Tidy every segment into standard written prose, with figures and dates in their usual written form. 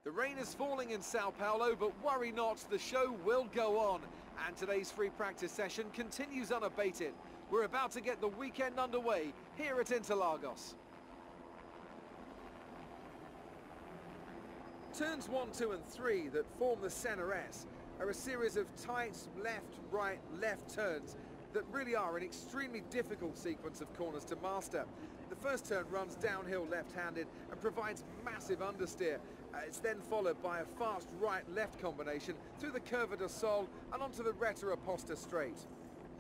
The rain is falling in Sao Paulo, but worry not, the show will go on. And today's free practice session continues unabated. We're about to get the weekend underway here at Interlagos. Turns 1, 2 and 3 that form the center S are a series of tight left, right, left turns that really are an extremely difficult sequence of corners to master. The first turn runs downhill left-handed and provides massive understeer. It's then followed by a fast right-left combination through the Curva do Sol and onto the Reta Aposta straight.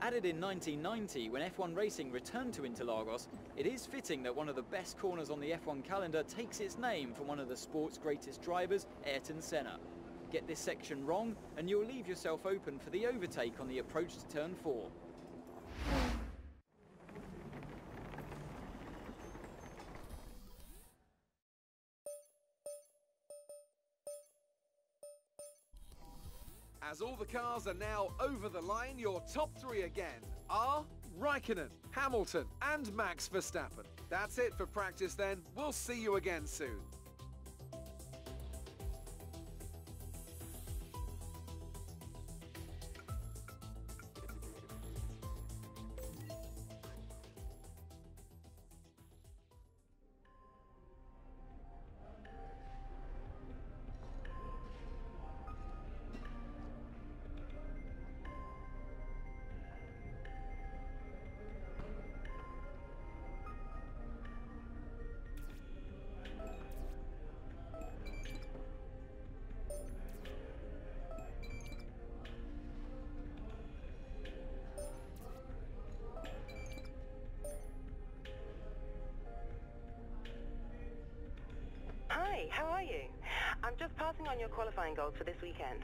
Added in 1990, when F1 racing returned to Interlagos, it is fitting that one of the best corners on the F1 calendar takes its name from one of the sport's greatest drivers, Ayrton Senna. Get this section wrong and you'll leave yourself open for the overtake on the approach to turn 4. As all the cars are now over the line, your top 3 again are Raikkonen, Hamilton and Max Verstappen. That's it for practice then. We'll see you again soon. Hi, how are you? I'm just passing on your qualifying goals for this weekend.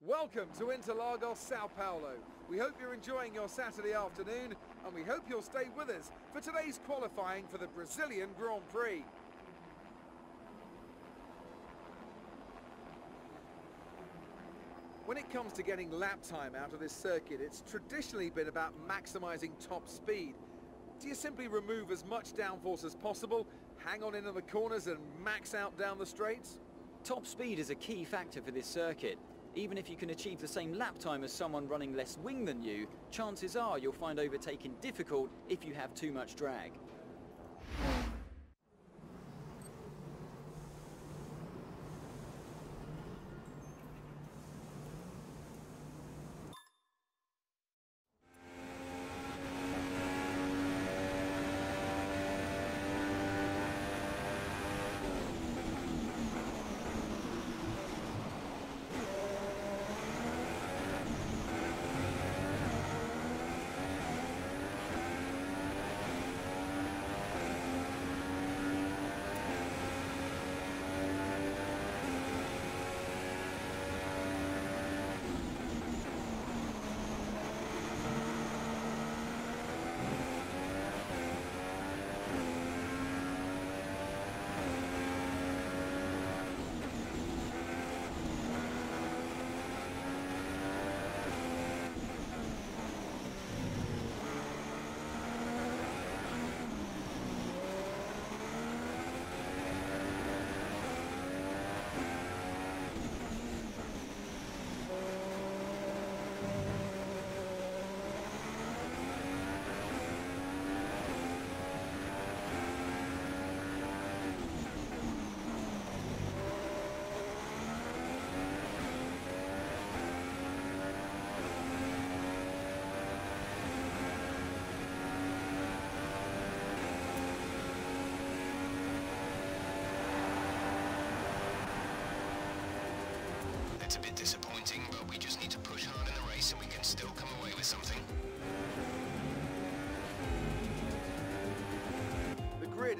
Welcome to Interlagos, Sao Paulo. We hope you're enjoying your Saturday afternoon and we hope you'll stay with us for today's qualifying for the Brazilian Grand Prix. When it comes to getting lap time out of this circuit, it's traditionally been about maximising top speed. Do you simply remove as much downforce as possible, hang on into the corners and max out down the straights? Top speed is a key factor for this circuit. Even if you can achieve the same lap time as someone running less wing than you, chances are you'll find overtaking difficult if you have too much drag.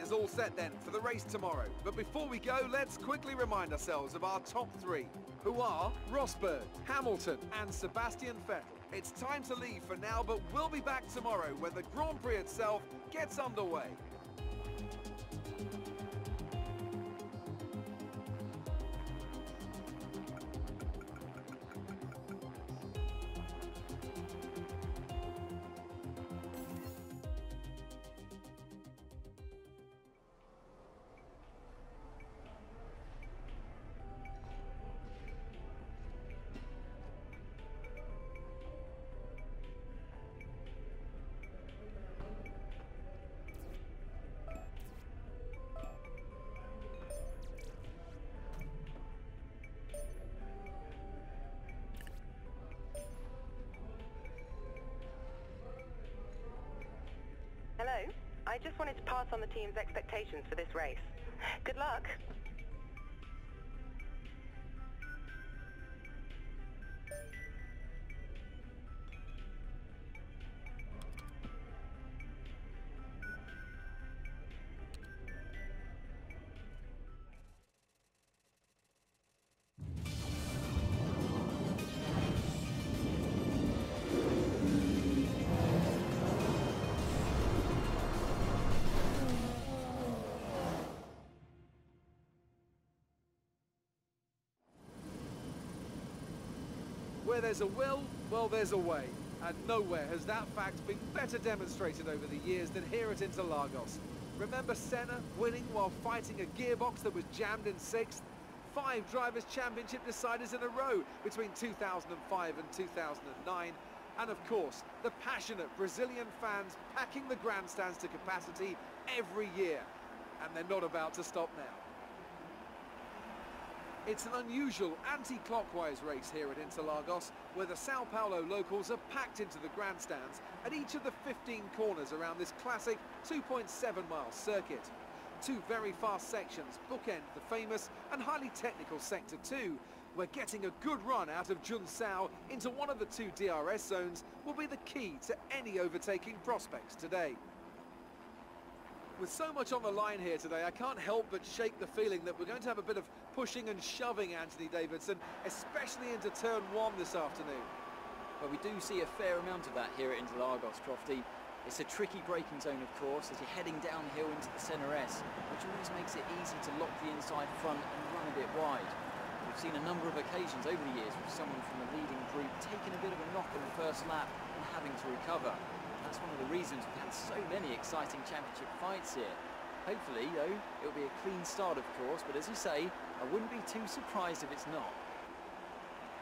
is all set then for the race tomorrow. But before we go, let's quickly remind ourselves of our top three, who are Rosberg, Hamilton and Sebastian Vettel. It's time to leave for now, but we'll be back tomorrow when the Grand Prix itself gets underway. Hello. I just wanted to pass on the team's expectations for this race. Good luck. Where there's a will, well, there's a way. And nowhere has that fact been better demonstrated over the years than here at Interlagos. Remember Senna winning while fighting a gearbox that was jammed in 6th? 5 Drivers' Championship deciders in a row between 2005 and 2009. And of course, the passionate Brazilian fans packing the grandstands to capacity every year. And they're not about to stop now. It's an unusual anti-clockwise race here at Interlagos, where the Sao Paulo locals are packed into the grandstands at each of the 15 corners around this classic 2.7-mile circuit. 2 very fast sections bookend the famous and highly technical Sector 2, where getting a good run out of Junsao into one of the 2 DRS zones will be the key to any overtaking prospects today. With so much on the line here today, I can't help but shake the feeling that we're going to have a bit of pushing and shoving, Anthony Davidson, especially into turn 1 this afternoon. Well, we do see a fair amount of that here at Interlagos, Crofty. It's a tricky braking zone, of course, as you're heading downhill into the Senna S, which always makes it easy to lock the inside front and run a bit wide. We've seen a number of occasions over the years with someone from the leading group taking a bit of a knock on the first lap and having to recover. That's one of the reasons we've had so many exciting championship fights here. Hopefully, though, it'll be a clean start, of course, but as you say, I wouldn't be too surprised if it's not.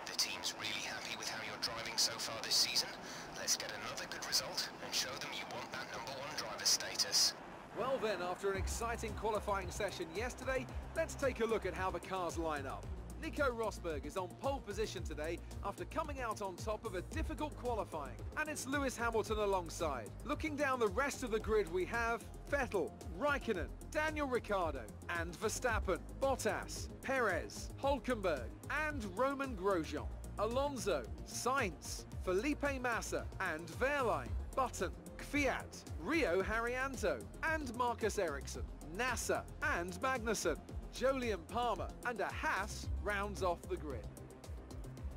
The team's really happy with how you're driving so far this season. Let's get another good result and show them you want that #1 driver status. Well then, after an exciting qualifying session yesterday, let's take a look at how the cars line up. Nico Rosberg is on pole position today after coming out on top of a difficult qualifying. And it's Lewis Hamilton alongside. Looking down the rest of the grid, we have Vettel, Raikkonen, Daniel Ricciardo and Verstappen, Bottas, Perez, Hülkenberg and Roman Grosjean. Alonso, Sainz, Felipe Massa and Wehrlein, Button, Kvyat, Rio Haryanto and Marcus Ericsson, Nasser and Magnussen. Jolyon Palmer and a Haas rounds off the grid.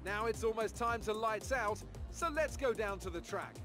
Now it's almost time to lights out, so let's go down to the track.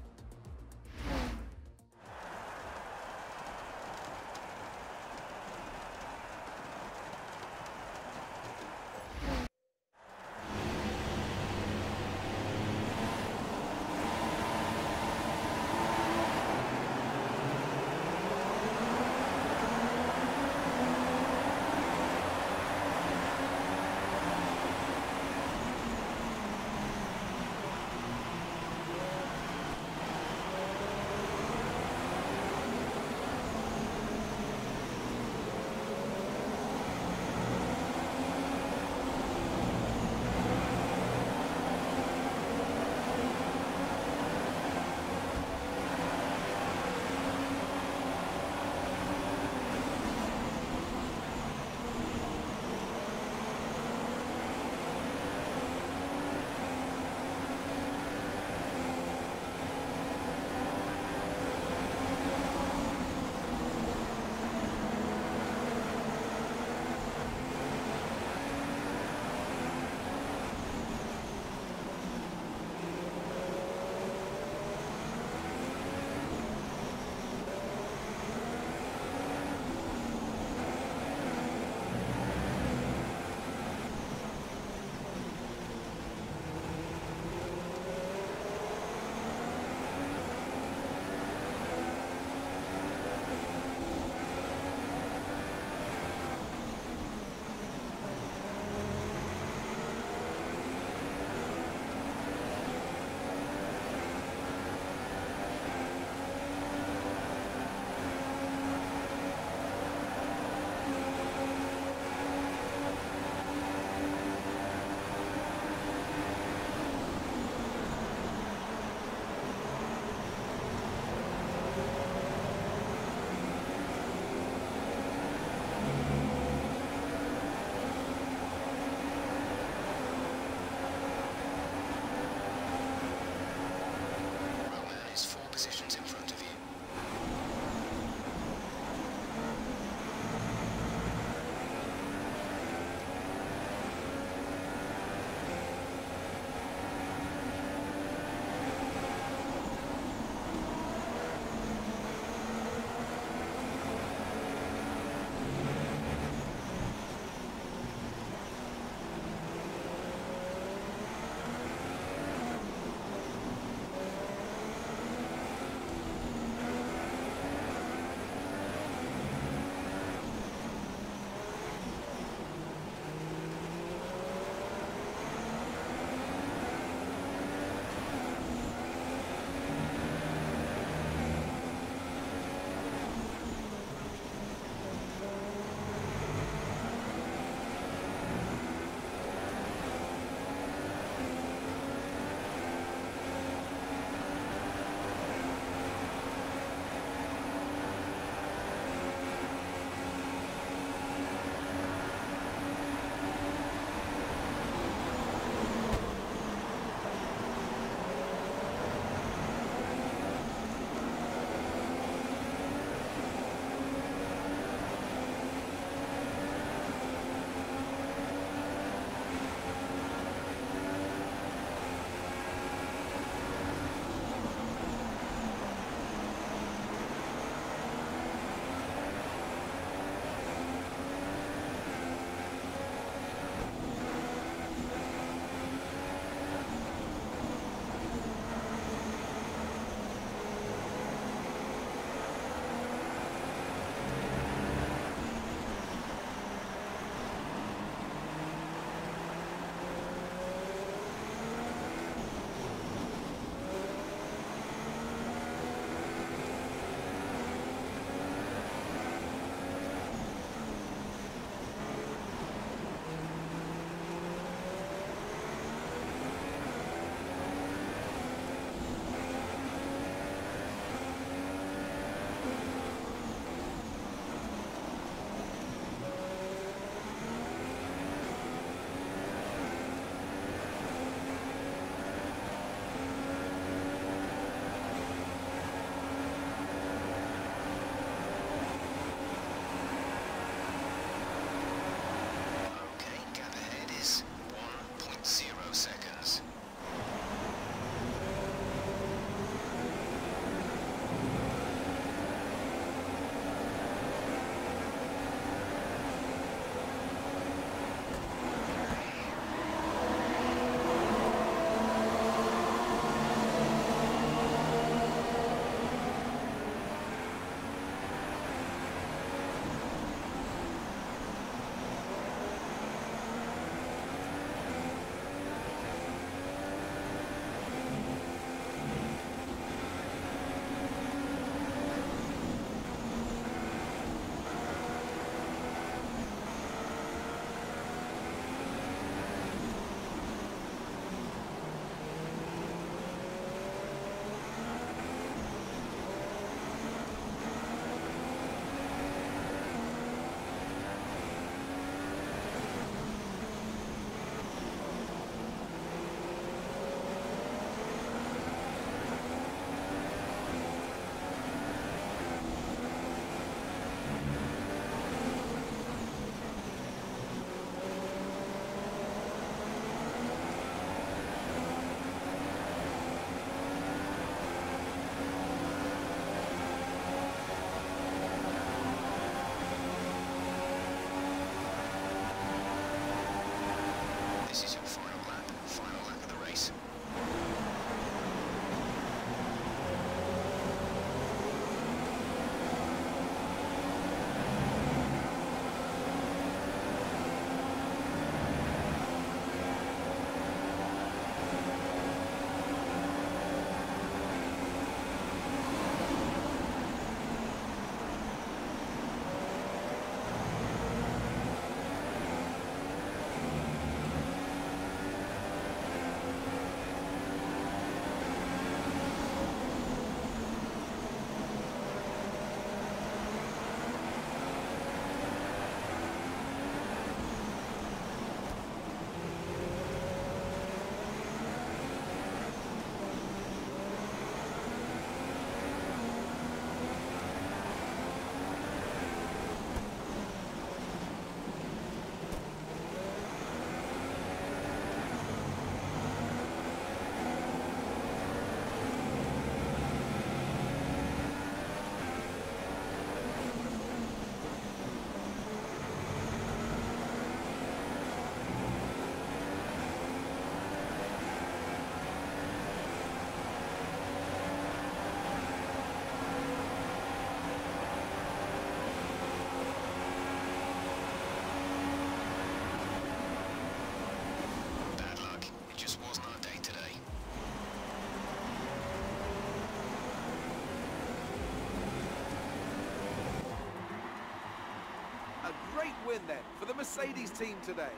win then for the Mercedes team today.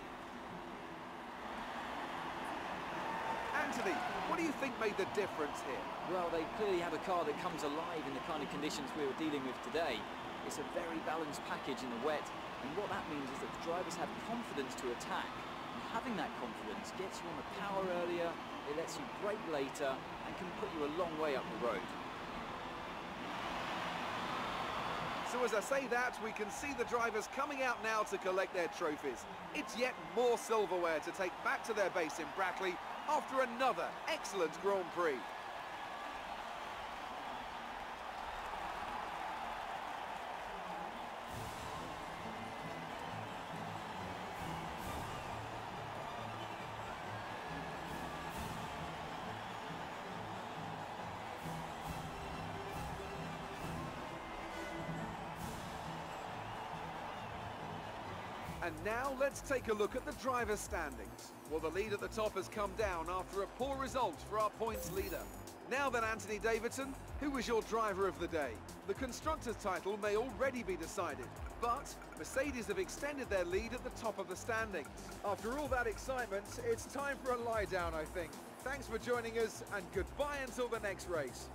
Anthony, what do you think made the difference here? Well, they clearly have a car that comes alive in the kind of conditions we were dealing with today. It's a very balanced package in the wet, and what that means is that the drivers have confidence to attack. And having that confidence gets you on the power earlier, it lets you brake later, and can put you a long way up the road. So as I say that, we can see the drivers coming out now to collect their trophies. It's yet more silverware to take back to their base in Brackley after another excellent Grand Prix. And now let's take a look at the driver's standings. Well, the lead at the top has come down after a poor result for our points leader. Now then, Anthony Davidson, who was your driver of the day? The Constructors' title may already be decided, but Mercedes have extended their lead at the top of the standings. After all that excitement, it's time for a lie down, I think. Thanks for joining us, and goodbye until the next race.